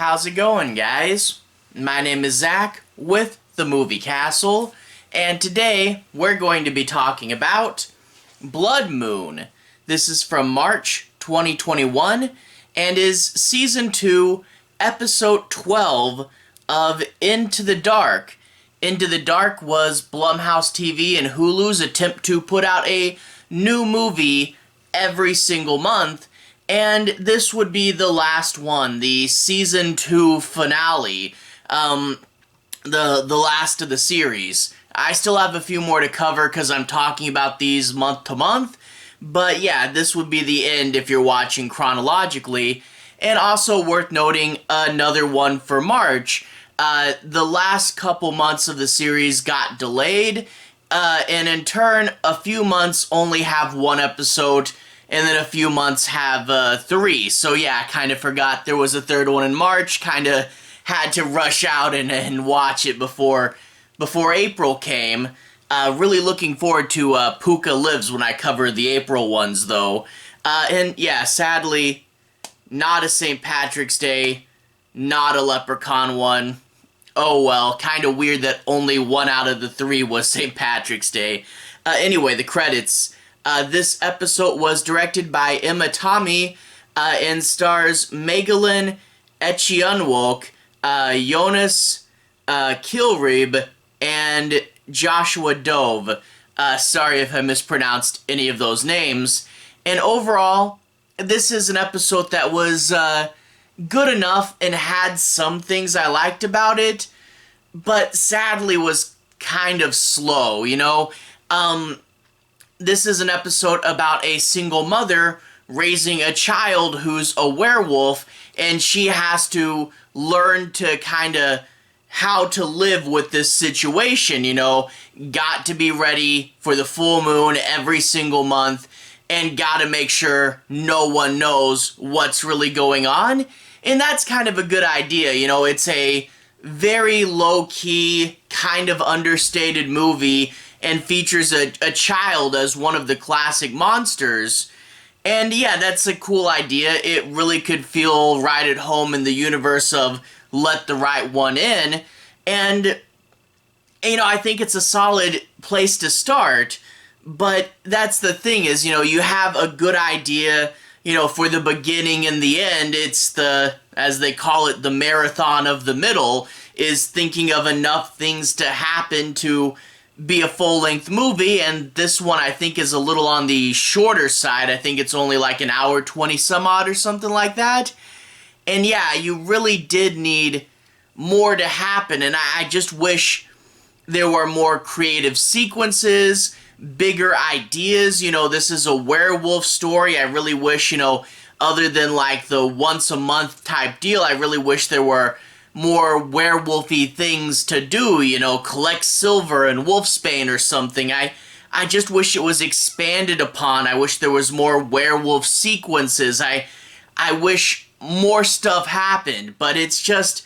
How's it going, guys? My name is Zach with the Movie Castle, and today we're going to be talking about Blood Moon. This is from March 2021 and is Season 2, Episode 12 of Into the Dark. Into the Dark was Blumhouse TV and Hulu's attempt to put out a new movie every single month, and this would be the last one, the Season 2 finale, the last of the series. I still have a few more to cover because I'm talking about these month to month, but yeah, this would be the end if you're watching chronologically. And also worth noting, another one for March. The last couple months of the series got delayed, and in turn, a few months only have one episode, and then a few months have 3. So yeah, kind of forgot there was a third one in March, kind of had to rush out and watch it before April came. Really looking forward to Puka Lives when I cover the April ones, though. And yeah, sadly, not a St. Patrick's Day, not a Leprechaun one. Oh well, kind of weird that only 1 out of the 3 was St. Patrick's Day. Anyway, the credits. This episode was directed by Emma Tammi and stars Megalyn Echikunwoke, Yonas, Kibreab, and Joshua Dove. Sorry if I mispronounced any of those names. And overall, this is an episode that was good enough and had some things I liked about it, but sadly was kind of slow, you know? This is an episode about a single mother raising a child who's a werewolf, and she has to learn to kind of how to live with this situation, you know? Got to be ready for the full moon every single month, and gotta make sure no one knows what's really going on. And that's kind of a good idea, you know? It's a very low-key, kind of understated movie, and features a child as one of the classic monsters. And yeah, that's a cool idea. It really could feel right at home in the universe of Let the Right One In. And, you know, I think it's a solid place to start. But that's the thing is, you know, you have a good idea, you know, for the beginning and the end. It's the, as they call it, the marathon of the middle, is thinking of enough things to happen to be a full-length movie, and this one I think is a little on the shorter side. I think it's only like an hour 20 some odd or something like that. And yeah, you really did need more to happen, and I just wish there were more creative sequences, bigger ideas. You know, this is a werewolf story. I really wish, you know, other than like the once a month type deal, I really wish there were more werewolfy things to do, you know, collect silver and wolfsbane or something. I just wish it was expanded upon. I wish there was more werewolf sequences. I wish more stuff happened, but it's just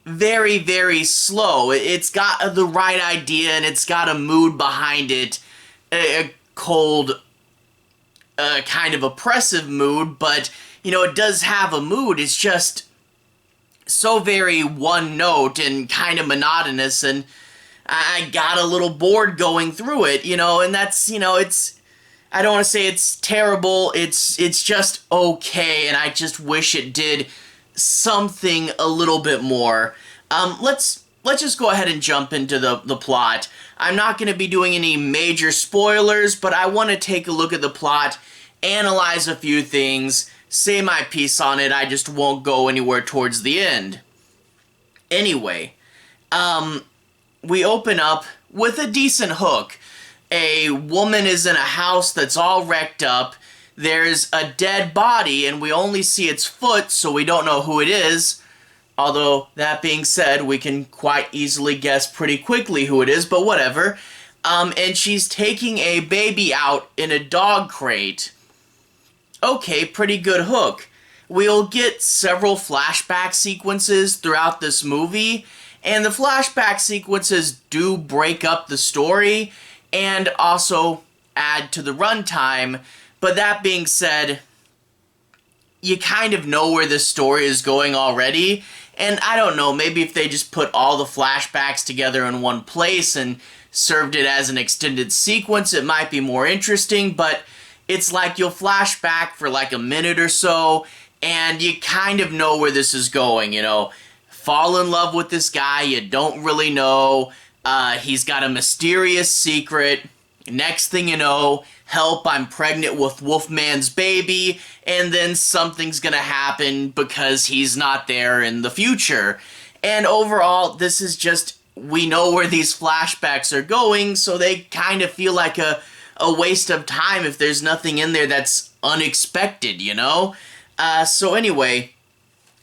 very, very slow. It's got the right idea and it's got a mood behind it. A cold, kind of oppressive mood, but, you know, it does have a mood. It's just so very one note and kind of monotonous, and I got a little bored going through it, you know, and that's, you know, it's, I don't want to say it's terrible, it's just okay, and I just wish it did something a little bit more. Let's just go ahead and jump into the plot. I'm not going to be doing any major spoilers, but I want to take a look at the plot, analyze a few things, say my piece on it. I just won't go anywhere towards the end. Anyway, we open up with a decent hook. A woman is in a house that's all wrecked up. There's a dead body, and we only see its foot, so we don't know who it is. Although, that being said, we can quite easily guess pretty quickly who it is, but whatever. And she's taking a baby out in a dog crate. Okay, pretty good hook. We'll get several flashback sequences throughout this movie, and the flashback sequences do break up the story and also add to the runtime. But that being said, you kind of know where this story is going already, And I don't know, maybe if they just put all the flashbacks together in one place and served it as an extended sequence, it might be more interesting, but it's like you'll flash back for like a minute or so, and you kind of know where this is going, you know. Fall in love with this guy you don't really know. He's got a mysterious secret. Next thing you know, help, I'm pregnant with Wolfman's baby, and then something's gonna happen because he's not there in the future. And overall, this is just, we know where these flashbacks are going, so they kind of feel like a waste of time if there's nothing in there that's unexpected, you know? So anyway,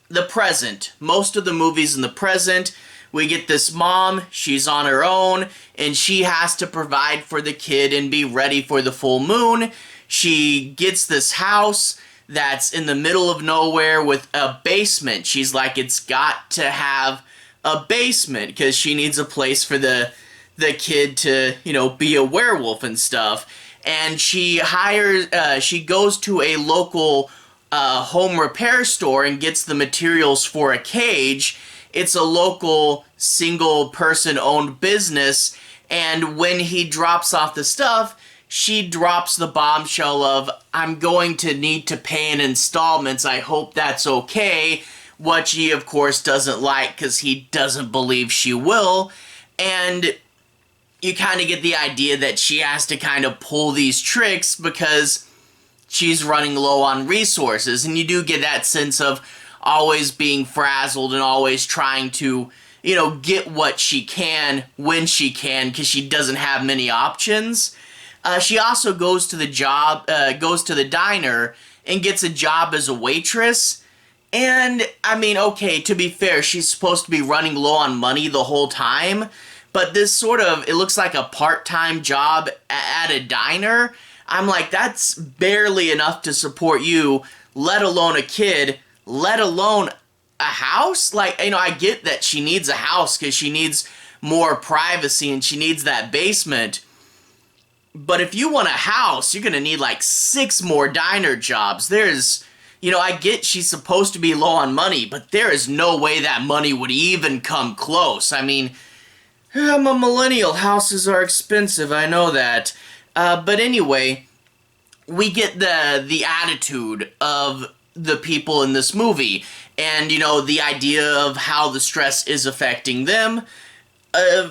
the present. Most of the movies in the present, we get this mom, she's on her own, and she has to provide for the kid and be ready for the full moon. She gets this house that's in the middle of nowhere with a basement. She's like, it's got to have a basement because she needs a place for the kid to, you know, be a werewolf and stuff. And she goes to a local home repair store and gets the materials for a cage. It's a local single person owned business, and when he drops off the stuff, she drops the bombshell of, I'm going to need to pay in installments, I hope that's okay, what he of course doesn't like because he doesn't believe she will. And you kind of get the idea that she has to kind of pull these tricks because she's running low on resources, and you do get that sense of always being frazzled and always trying to, you know, get what she can when she can because she doesn't have many options. She also goes to the diner and gets a job as a waitress. And, I mean, okay, to be fair, she's supposed to be running low on money the whole time, but this sort of, it looks like a part-time job at a diner. I'm like, that's barely enough to support you, let alone a kid, let alone a house. Like, you know, I get that she needs a house because she needs more privacy and she needs that basement. But if you want a house, you're going to need like 6 more diner jobs. There's, you know, I get she's supposed to be low on money, but there is no way that money would even come close. I mean, I'm a millennial. Houses are expensive. I know that. But anyway, we get the attitude of the people in this movie, and, you know, the idea of how the stress is affecting them.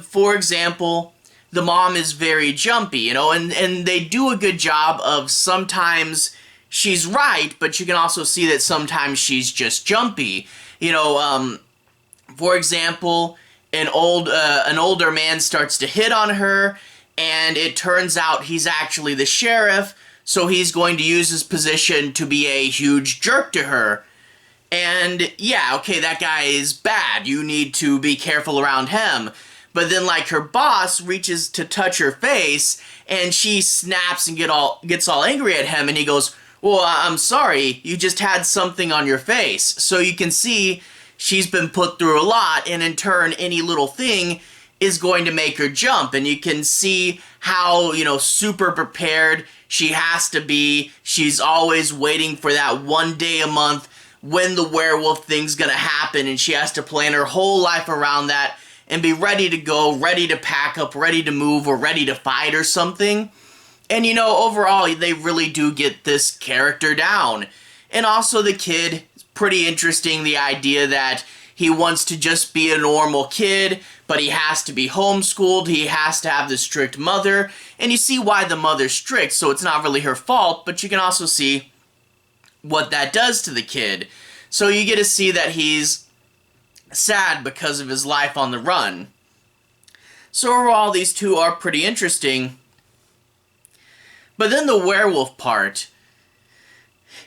For example, the mom is very jumpy, you know, and they do a good job of sometimes she's right, but you can also see that sometimes she's just jumpy. You know, for example, an older man starts to hit on her, and it turns out he's actually the sheriff, so he's going to use his position to be a huge jerk to her. And yeah, okay, that guy is bad. You need to be careful around him. But then, like, her boss reaches to touch her face, and she snaps and gets all angry at him, and he goes, well, I'm sorry, you just had something on your face. So you can see she's been put through a lot, and in turn, any little thing is going to make her jump. And you can see how, you know, super prepared she has to be. She's always waiting for that one day a month when the werewolf thing's gonna happen, and she has to plan her whole life around that and be ready to go, ready to pack up, ready to move, or ready to fight or something. And, you know, overall, they really do get this character down. And also the kid, pretty interesting, the idea that he wants to just be a normal kid, but he has to be homeschooled, he has to have the strict mother, and you see why the mother's strict, so it's not really her fault, but you can also see what that does to the kid. So you get to see that he's sad because of his life on the run. So overall, these two are pretty interesting. But then the werewolf part.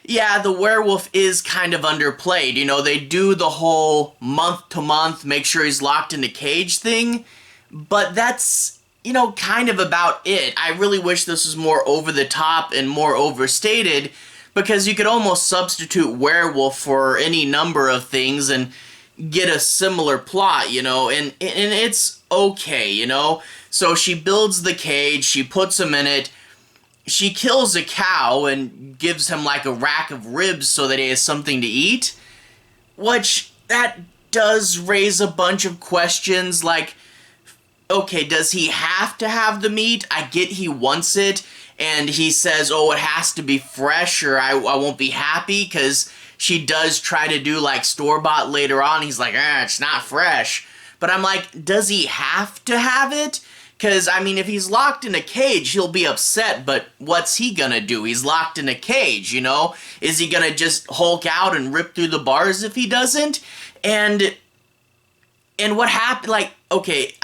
Yeah, the werewolf is kind of underplayed. You know, they do the whole month to month, make sure he's locked in the cage thing, but that's, you know, kind of about it. I really wish this was more over the top and more overstated, because you could almost substitute werewolf for any number of things and get a similar plot, you know, and it's okay, you know. So she builds the cage, she puts him in it, she kills a cow and gives him like a rack of ribs so that he has something to eat, which that does raise a bunch of questions, like, okay, does he have to have the meat? I get he wants it, and he says, oh, it has to be fresh or I won't be happy, because she does try to do, like, store-bought later on. He's like, it's not fresh. But I'm like, does he have to have it? Because, I mean, if he's locked in a cage, he'll be upset, but what's he gonna do? He's locked in a cage, you know? Is he gonna just Hulk out and rip through the bars if he doesn't? And what happened, like, okay,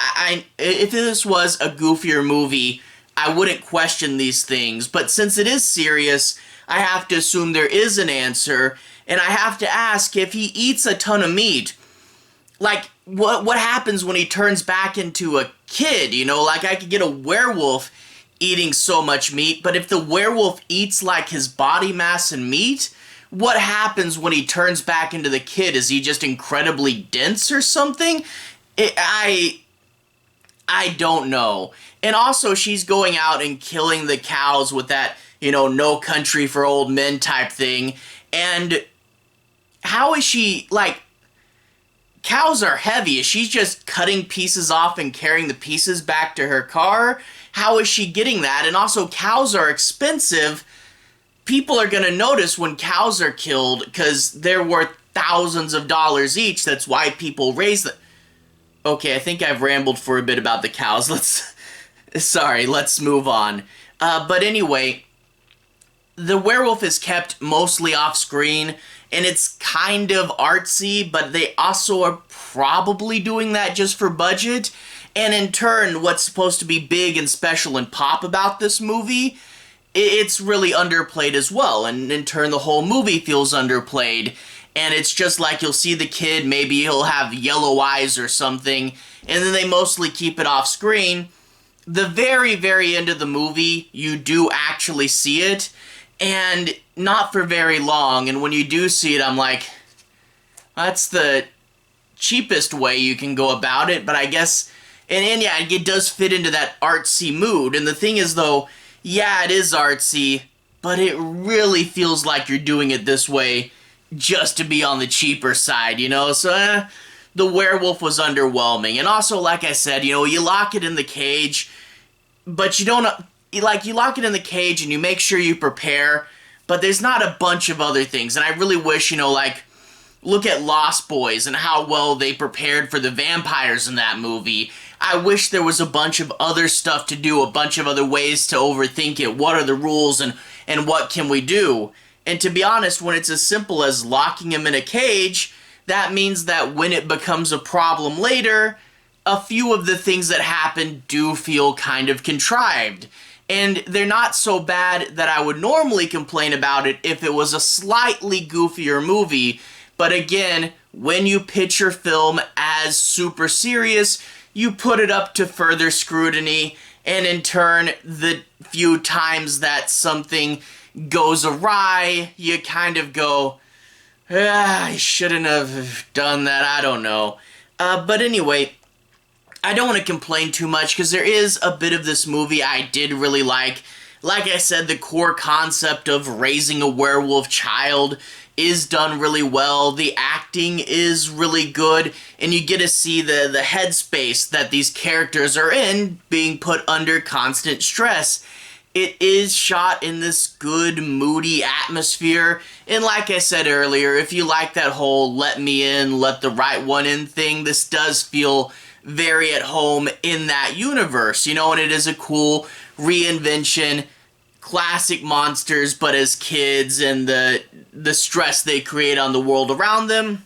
if this was a goofier movie, I wouldn't question these things, but since it is serious, I have to assume there is an answer, and I have to ask, if he eats a ton of meat, like, what happens when he turns back into a kid, you know? Like, I could get a werewolf eating so much meat, but if the werewolf eats, like, his body mass and meat, what happens when he turns back into the kid? Is he just incredibly dense or something? I don't know. And also, she's going out and killing the cows with that, you know, no country for old men type thing. And how is she, like, cows are heavy. Is she just cutting pieces off and carrying the pieces back to her car? How is she getting that? And also, cows are expensive. People are going to notice when cows are killed because they're worth thousands of dollars each. That's why people raise them. Okay, I think I've rambled for a bit about the cows. Let's move on. But anyway, the werewolf is kept mostly off screen, and it's kind of artsy, but they also are probably doing that just for budget. And in turn, what's supposed to be big and special and pop about this movie, it's really underplayed as well. And in turn, the whole movie feels underplayed. And it's just like you'll see the kid, maybe he'll have yellow eyes or something, and then they mostly keep it off screen. The very, very end of the movie, you do actually see it, and not for very long, and when you do see it, I'm like, that's the cheapest way you can go about it, but I guess, and yeah, it does fit into that artsy mood, and the thing is, though, yeah, it is artsy, but it really feels like you're doing it this way just to be on the cheaper side, you know? So, the werewolf was underwhelming. And also, like I said, you know, you lock it in the cage, but you don't, like, you lock it in the cage and you make sure you prepare, but there's not a bunch of other things. And I really wish, you know, like, look at Lost Boys and how well they prepared for the vampires in that movie. I wish there was a bunch of other stuff to do, a bunch of other ways to overthink it. What are the rules and what can we do? And to be honest, when it's as simple as locking him in a cage, that means that when it becomes a problem later, a few of the things that happen do feel kind of contrived. And they're not so bad that I would normally complain about it if it was a slightly goofier movie. But again, when you pitch your film as super serious, you put it up to further scrutiny, and in turn, the few times that something goes awry, you kind of go, I shouldn't have done that, I don't know. But anyway, I don't want to complain too much, because there is a bit of this movie I did really like. Like I said, the core concept of raising a werewolf child is done really well. The acting is really good, and you get to see the headspace that these characters are in, being put under constant stress. It is shot in this good, moody atmosphere, and like I said earlier, if you like that whole let me in, let the right one in thing, this does feel very at home in that universe, you know, and it is a cool reinvention, classic monsters, but as kids, and the stress they create on the world around them.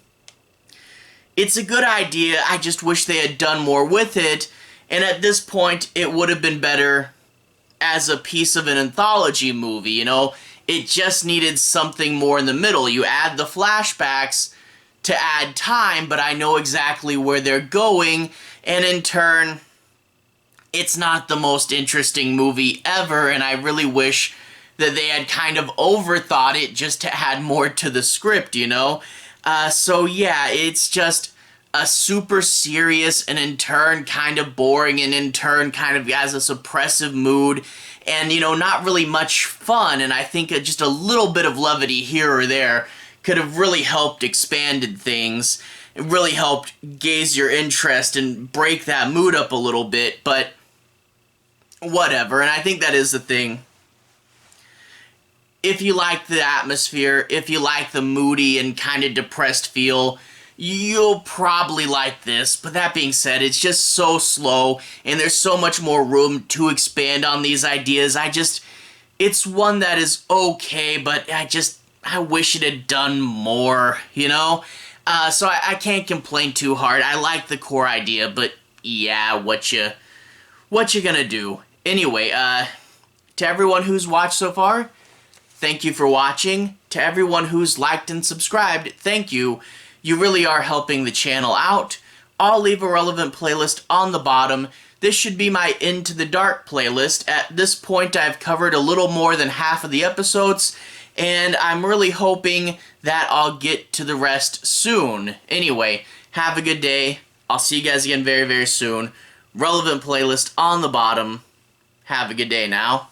It's a good idea, I just wish they had done more with it, and at this point, it would have been better as a piece of an anthology movie, you know? It just needed something more in the middle. You add the flashbacks to add time, but I know exactly where they're going, and in turn, it's not the most interesting movie ever, and I really wish that they had kind of overthought it just to add more to the script, you know? So yeah, it's just a super serious and in turn kind of boring and in turn kind of has a suppressive mood and, you know, not really much fun, and I think just a little bit of levity here or there could have really helped expanded things. It really helped gaze your interest and break that mood up a little bit, but whatever. And I think that is the thing. If you like the atmosphere, if you like the moody and kind of depressed feel, you'll probably like this. But that being said, it's just so slow, and there's so much more room to expand on these ideas. It's one that is okay, but I wish it had done more, you know? So I can't complain too hard. I like the core idea, but yeah, what you gonna do? Anyway, to everyone who's watched so far, thank you for watching. To everyone who's liked and subscribed, thank you. You really are helping the channel out. I'll leave a relevant playlist on the bottom. This should be my Into the Dark playlist. At this point, I've covered a little more than half of the episodes, and I'm really hoping that I'll get to the rest soon. Anyway, have a good day. I'll see you guys again very, very soon. Relevant playlist on the bottom. Have a good day now.